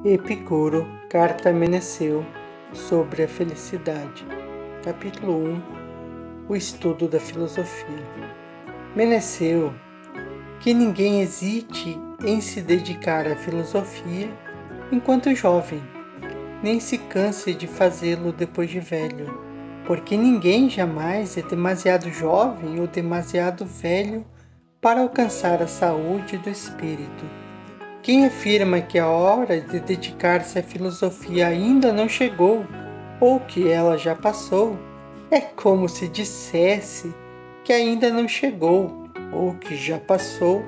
Epicuro, Carta a Meneceu sobre a felicidade. Capítulo 1. O estudo da filosofia. Meneceu, que ninguém hesite em se dedicar à filosofia enquanto jovem, nem se canse de fazê-lo depois de velho, porque ninguém jamais é demasiado jovem ou demasiado velho para alcançar a saúde do espírito. Quem afirma que a hora de dedicar-se à filosofia ainda não chegou, ou que ela já passou, é como se dissesse que ainda não chegou, ou que já passou,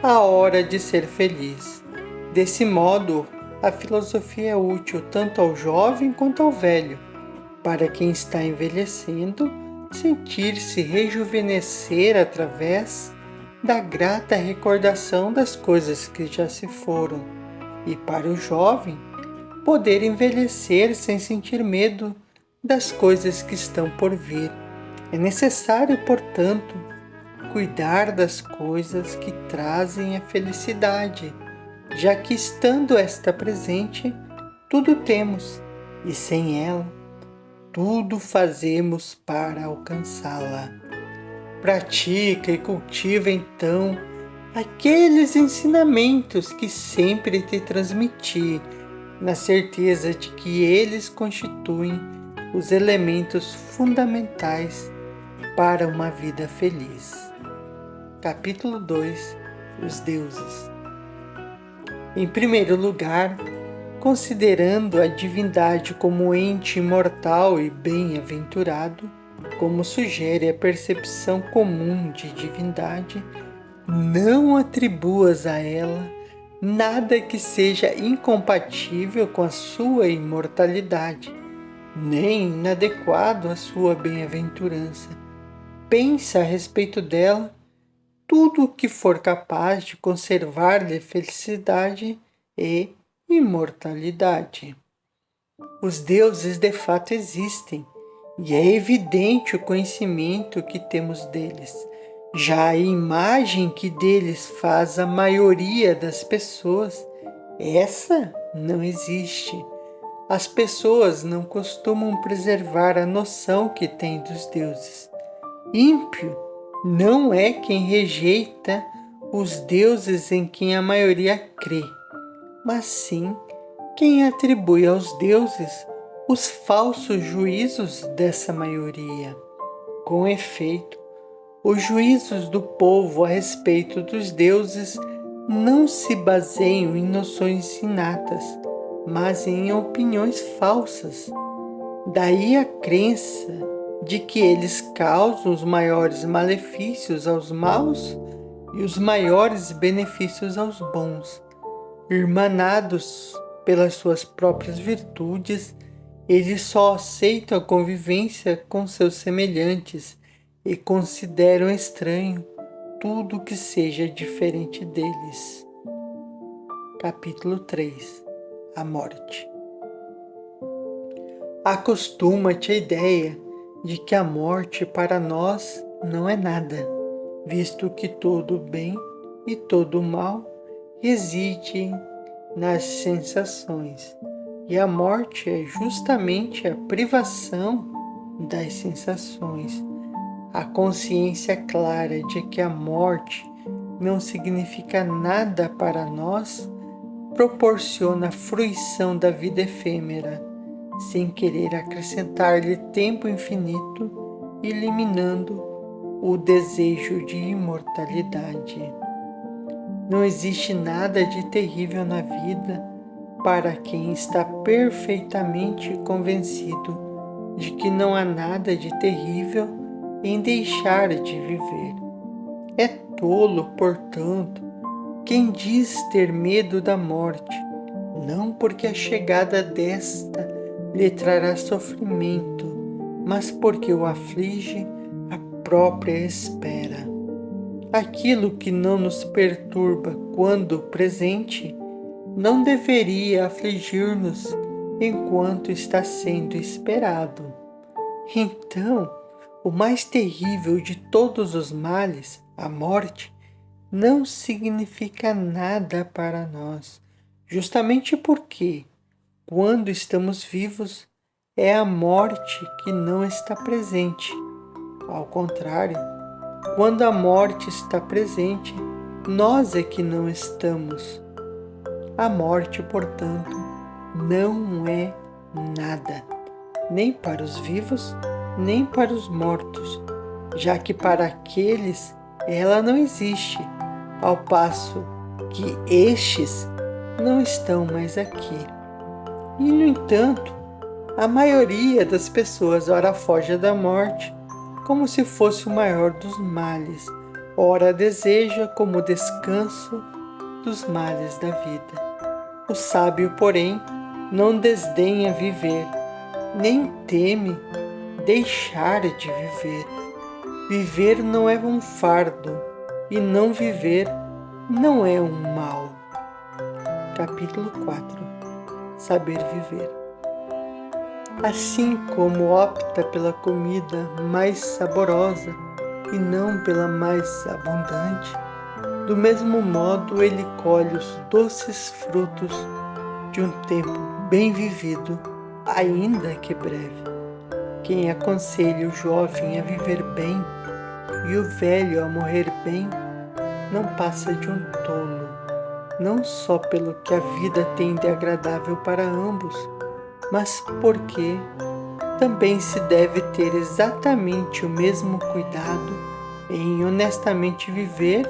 a hora de ser feliz. Desse modo, a filosofia é útil tanto ao jovem quanto ao velho, para quem está envelhecendo, sentir-se rejuvenescer através da grata recordação das coisas que já se foram, e para o jovem, poder envelhecer sem sentir medo das coisas que estão por vir. É necessário, portanto, cuidar das coisas que trazem a felicidade, já que estando esta presente, tudo temos, e sem ela, tudo fazemos para alcançá-la. Pratica e cultiva então aqueles ensinamentos que sempre te transmiti, na certeza de que eles constituem os elementos fundamentais para uma vida feliz. Capítulo 2. Os deuses. Em primeiro lugar, considerando a divindade como ente imortal e bem-aventurado, como sugere a percepção comum de divindade, não atribuas a ela nada que seja incompatível com a sua imortalidade, nem inadequado à sua bem-aventurança. Pensa a respeito dela tudo o que for capaz de conservar-lhe felicidade e imortalidade. Os deuses de fato existem, e é evidente o conhecimento que temos deles. Já a imagem que deles faz a maioria das pessoas, essa não existe. As pessoas não costumam preservar a noção que têm dos deuses. Ímpio não é quem rejeita os deuses em quem a maioria crê, mas sim quem atribui aos deuses os falsos juízos dessa maioria. Com efeito, os juízos do povo a respeito dos deuses não se baseiam em noções inatas, mas em opiniões falsas. Daí a crença de que eles causam os maiores malefícios aos maus e os maiores benefícios aos bons. Irmanados pelas suas próprias virtudes, eles só aceitam a convivência com seus semelhantes e consideram estranho tudo que seja diferente deles. Capítulo 3. A morte. Acostuma-te a ideia de que a morte para nós não é nada, visto que todo bem e todo mal reside nas sensações, e a morte é justamente a privação das sensações. A consciência clara de que a morte não significa nada para nós proporciona a fruição da vida efêmera, sem querer acrescentar-lhe tempo infinito, eliminando o desejo de imortalidade. Não existe nada de terrível na vida para quem está perfeitamente convencido de que não há nada de terrível em deixar de viver. É tolo, portanto, quem diz ter medo da morte, não porque a chegada desta lhe trará sofrimento, mas porque o aflige a própria espera. Aquilo que não nos perturba quando presente não deveria afligir-nos enquanto está sendo esperado. Então, o mais terrível de todos os males, a morte, não significa nada para nós, justamente porque, quando estamos vivos, é a morte que não está presente. Ao contrário, quando a morte está presente, nós é que não estamos. A morte, portanto, não é nada, nem para os vivos, nem para os mortos, já que para aqueles ela não existe, ao passo que estes não estão mais aqui. E, no entanto, a maioria das pessoas ora foge da morte como se fosse o maior dos males, ora a deseja como descanso dos males da vida. O sábio, porém, não desdenha viver, nem teme deixar de viver. Viver não é um fardo, e não viver não é um mal. Capítulo 4. Saber viver. Assim como opta pela comida mais saborosa e não pela mais abundante, do mesmo modo ele colhe os doces frutos de um tempo bem vivido, ainda que breve. Quem aconselha o jovem a viver bem e o velho a morrer bem, não passa de um tolo, não só pelo que a vida tem de agradável para ambos, mas porque também se deve ter exatamente o mesmo cuidado em honestamente viver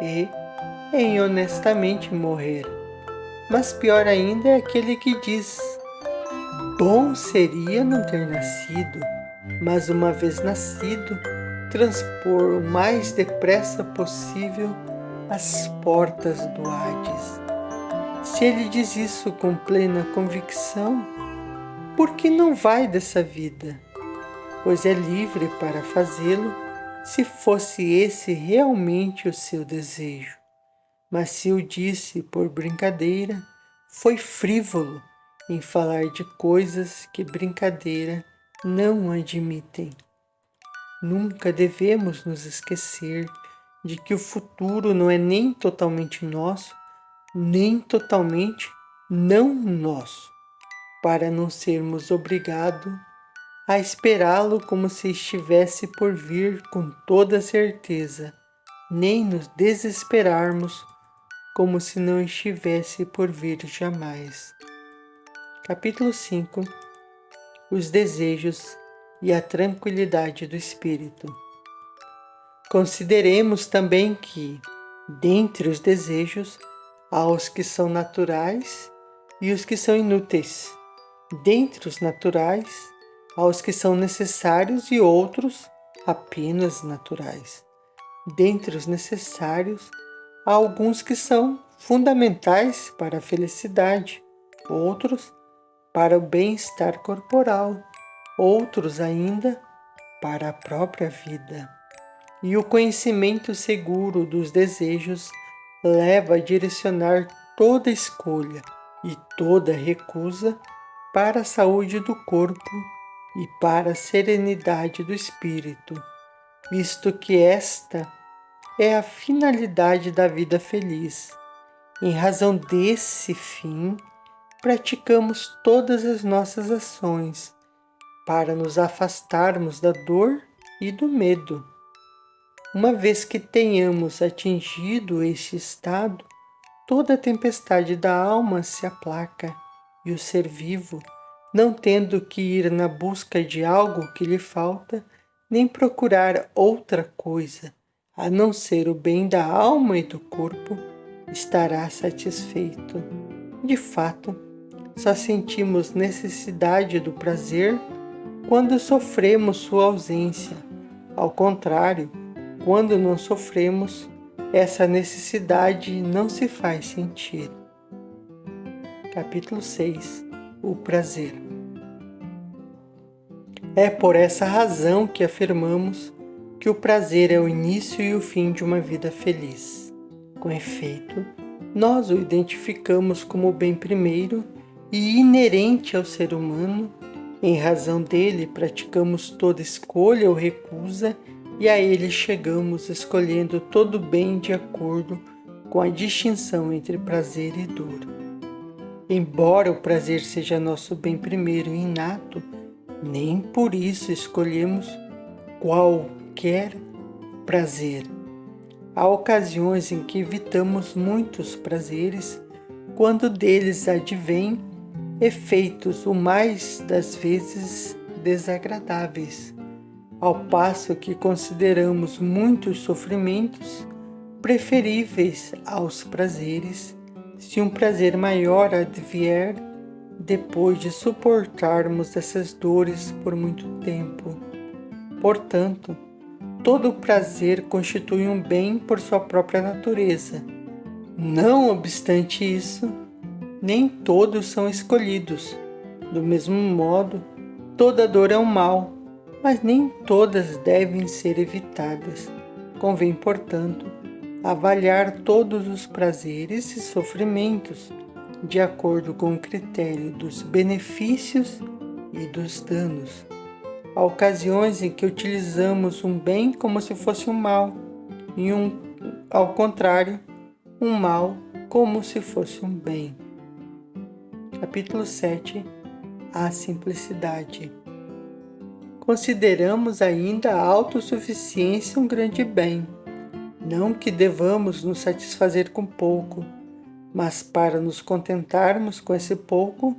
e em honestamente morrer. Mas pior ainda é aquele que diz: bom seria não ter nascido, mas uma vez nascido, transpor o mais depressa possível as portas do Hades. Se ele diz isso com plena convicção, por que não vai dessa vida? Pois é livre para fazê-lo, se fosse esse realmente o seu desejo. Mas se o disse por brincadeira, foi frívolo em falar de coisas que brincadeira não admitem. Nunca devemos nos esquecer de que o futuro não é nem totalmente nosso, nem totalmente não nosso, para não sermos obrigados a esperá-lo como se estivesse por vir com toda certeza, nem nos desesperarmos como se não estivesse por vir jamais. Capítulo 5. Os desejos e a tranquilidade do espírito. Consideremos também que, dentre os desejos, há os que são naturais e os que são inúteis. Dentre os naturais, há os que são necessários e outros apenas naturais. Dentre os necessários, há alguns que são fundamentais para a felicidade, outros para o bem-estar corporal, outros ainda para a própria vida. E o conhecimento seguro dos desejos leva a direcionar toda escolha e toda recusa para a saúde do corpo e para a serenidade do espírito, visto que esta é a finalidade da vida feliz. Em razão desse fim, praticamos todas as nossas ações para nos afastarmos da dor e do medo. Uma vez que tenhamos atingido este estado, toda a tempestade da alma se aplaca e o ser vivo, não tendo que ir na busca de algo que lhe falta, nem procurar outra coisa, a não ser o bem da alma e do corpo, estará satisfeito. De fato, só sentimos necessidade do prazer quando sofremos sua ausência. Ao contrário, quando não sofremos, essa necessidade não se faz sentir. Capítulo 6. O prazer. É por essa razão que afirmamos que o prazer é o início e o fim de uma vida feliz. Com efeito, nós o identificamos como o bem primeiro e inerente ao ser humano. Em razão dele, praticamos toda escolha ou recusa e a ele chegamos escolhendo todo o bem de acordo com a distinção entre prazer e dor. Embora o prazer seja nosso bem primeiro e inato, nem por isso escolhemos qualquer prazer. Há ocasiões em que evitamos muitos prazeres, quando deles advêm efeitos o mais das vezes desagradáveis, ao passo que consideramos muitos sofrimentos preferíveis aos prazeres, se um prazer maior advier depois de suportarmos essas dores por muito tempo. Portanto, todo prazer constitui um bem por sua própria natureza. Não obstante isso, nem todos são escolhidos. Do mesmo modo, toda dor é um mal, mas nem todas devem ser evitadas. Convém, portanto, avaliar todos os prazeres e sofrimentos de acordo com o critério dos benefícios e dos danos. Há ocasiões em que utilizamos um bem como se fosse um mal, e ao contrário, um mal como se fosse um bem. Capítulo 7. A simplicidade. Consideramos ainda a autossuficiência um grande bem. Não que devamos nos satisfazer com pouco, mas para nos contentarmos com esse pouco,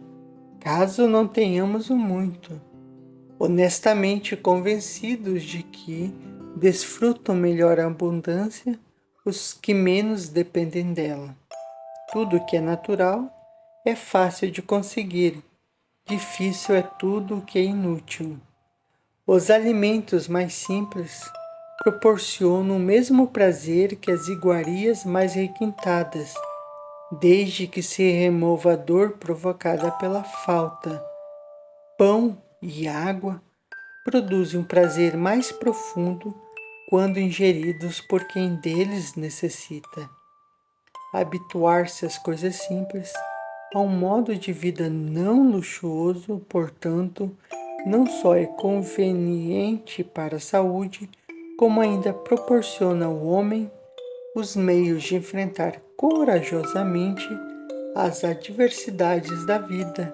caso não tenhamos o muito, honestamente convencidos de que desfrutam melhor a abundância os que menos dependem dela. Tudo que é natural é fácil de conseguir, difícil é tudo o que é inútil. Os alimentos mais simples proporcionam o mesmo prazer que as iguarias mais requintadas, desde que se remova a dor provocada pela falta. Pão e água produzem um prazer mais profundo quando ingeridos por quem deles necessita. Habituar-se às coisas simples, a um modo de vida não luxuoso, portanto, não só é conveniente para a saúde, como ainda proporciona ao homem os meios de enfrentar corajosamente as adversidades da vida.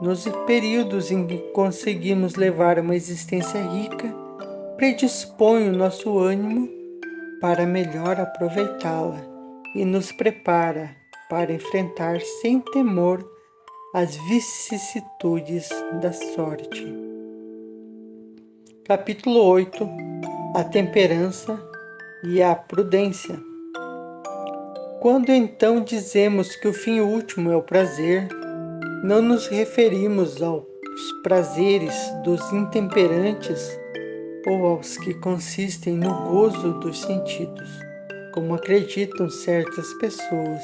Nos períodos em que conseguimos levar uma existência rica, predispõe o nosso ânimo para melhor aproveitá-la e nos prepara para enfrentar sem temor as vicissitudes da sorte. Capítulo 8. A temperança e a prudência. Quando então dizemos que o fim último é o prazer, não nos referimos aos prazeres dos intemperantes ou aos que consistem no gozo dos sentidos, como acreditam certas pessoas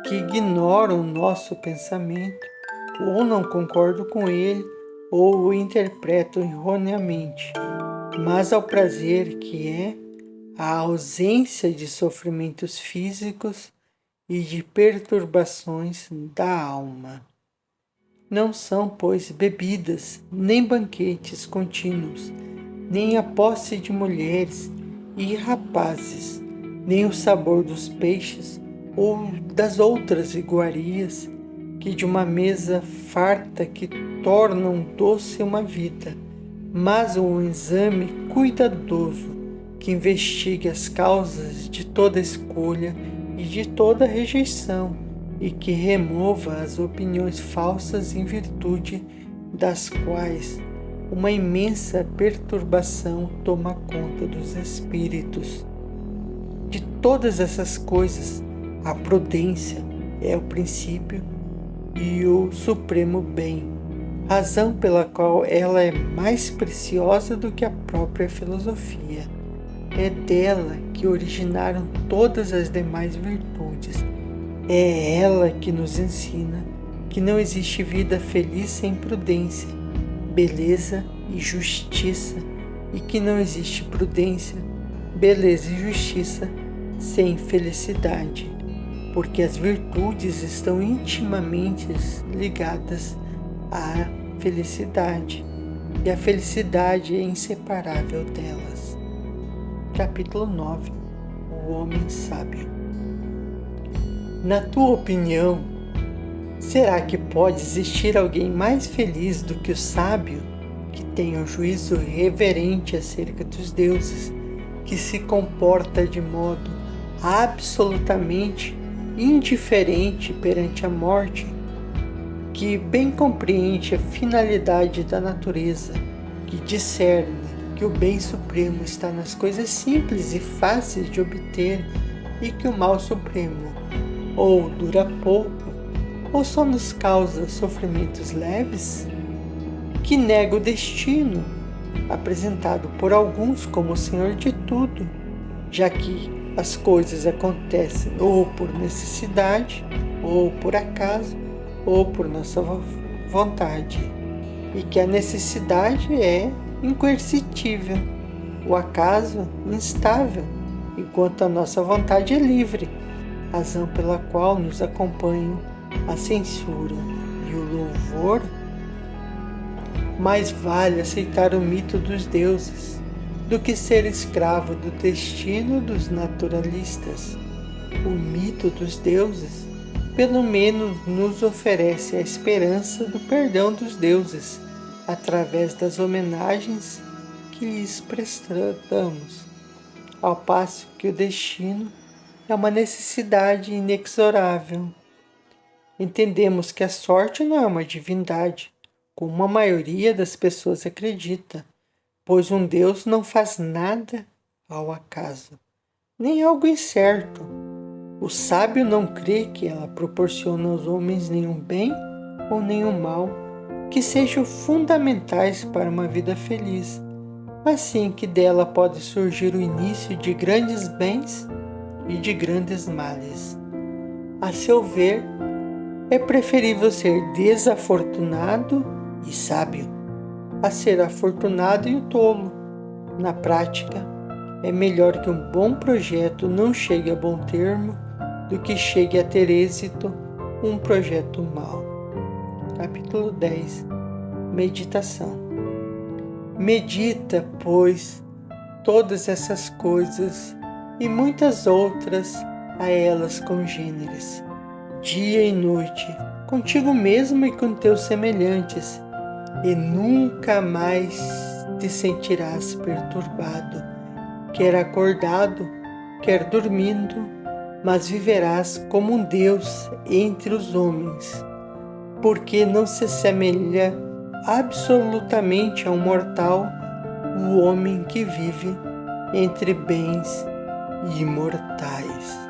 que ignoram nosso pensamento ou não concordam com ele ou o interpretam erroneamente, mas ao prazer que é a ausência de sofrimentos físicos e de perturbações da alma. Não são, pois, bebidas, nem banquetes contínuos, nem a posse de mulheres e rapazes, nem o sabor dos peixes ou das outras iguarias que de uma mesa farta que tornam doce uma vida, mas um exame cuidadoso que investigue as causas de toda escolha e de toda rejeição e que remova as opiniões falsas em virtude das quais uma imensa perturbação toma conta dos espíritos. De todas essas coisas, a prudência é o princípio e o supremo bem, razão pela qual ela é mais preciosa do que a própria filosofia. É dela que originaram todas as demais virtudes. É ela que nos ensina que não existe vida feliz sem prudência, beleza e justiça, e que não existe prudência, beleza e justiça sem felicidade, porque as virtudes estão intimamente ligadas à felicidade, e a felicidade é inseparável delas. Capítulo 9. O homem sábio. Na tua opinião, Será que pode existir alguém mais feliz do que o sábio, que tem um juízo reverente acerca dos deuses, que se comporta de modo absolutamente indiferente perante a morte, que bem compreende a finalidade da natureza, que discerne que o bem supremo está nas coisas simples e fáceis de obter e que o mal supremo ou dura pouco ou só nos causa sofrimentos leves? Que nega o destino, apresentado por alguns como o Senhor de tudo, já que as coisas acontecem ou por necessidade, ou por acaso, ou por nossa vontade, e que a necessidade é incoercitível, o acaso instável, enquanto a nossa vontade é livre, razão pela qual nos acompanham a censura e o louvor. Mais vale aceitar o mito dos deuses do que ser escravo do destino dos naturalistas. O mito dos deuses, pelo menos, nos oferece a esperança do perdão dos deuses através das homenagens que lhes prestamos, ao passo que o destino é uma necessidade inexorável. Entendemos que a sorte não é uma divindade, como a maioria das pessoas acredita, pois um Deus não faz nada ao acaso, nem algo incerto. O sábio não crê que ela proporciona aos homens nenhum bem ou nenhum mal que sejam fundamentais para uma vida feliz, mas sim que dela pode surgir o início de grandes bens e de grandes males. A seu ver, é preferível ser desafortunado e sábio a ser afortunado e tolo. Na prática, é melhor que um bom projeto não chegue a bom termo do que chegue a ter êxito um projeto mau. Capítulo 10. Meditação. Medita, pois, todas essas coisas e muitas outras a elas congêneres, dia e noite, contigo mesmo e com teus semelhantes, e nunca mais te sentirás perturbado, quer acordado, quer dormindo, mas viverás como um Deus entre os homens, porque não se assemelha absolutamente a um mortal o homem que vive entre bens imortais.